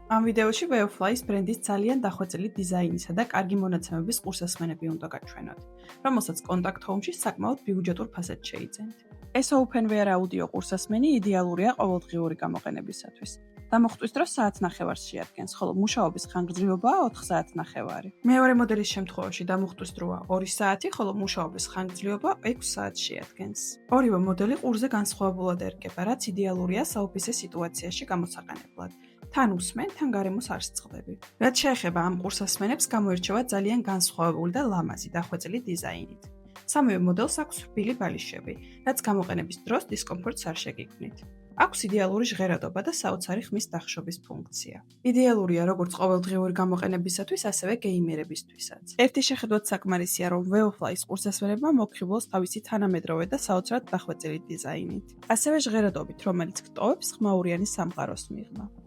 ამ ვიდეოში Weofly-ის brand-ის ძალიან დახვეწილი დიზაინისა და კარგი მონაცემების ყურსასმენები უნდა გაჩვენოთ, რომელსაც Contact Home-ში საკმაოდ ბიუჯეტურ ფასად შეიძენთ. ეს openwear audio ყურსასმენი იდეალურია ყოველდღიური გამოყენებისათვის. დამოხტვის დროს საათნახევარს შეადგენს, ხოლო მუშაობის ხანგრძლივობაა 4 საათნახევარი. მეორე მოდელის შემთხვევაში დამოხტვის დროა 2 საათი, ხოლო მუშაობის ხანგრძლივობა 6 საათს შეადგენს. ორივე მოდელი ყურზე განსხვავებულად ერგება, რაც იდეალურია საოფისე სიტუაციაში გამოსაყენებლად. თან უსმენ, თან გარემოს არ სწყდები. რაც შეეხება ამ ყურსასმენებს, გამოირჩევა ძალიან განსხვავებული და ლამაზი დახვეწილი დიზაინით. სამივე მოდელს აქვს რბილი ბალიშები, რაც გამოყენების დროს დისკომფორტს არ შეგიქმნით. აქვს იდეალური ჟღერადობა და საოცარი ხმის დახშობის ფუნქცია. იდეალურია როგორც ყოველდღიური გამოყენებისათვის, ასევე გეიმერებისთვისაც. ერთი შეხედვაც საკმარისია, რომ Weofly-ის ყურსასმენებმა მოგხიბლოს თავისი თანამედროვე და საოცრად დახვეწილი დიზაინით. ასევე ჟღერადობით, რომელიც გტოვებს ხმაურიანი სამყაროს მიღმა.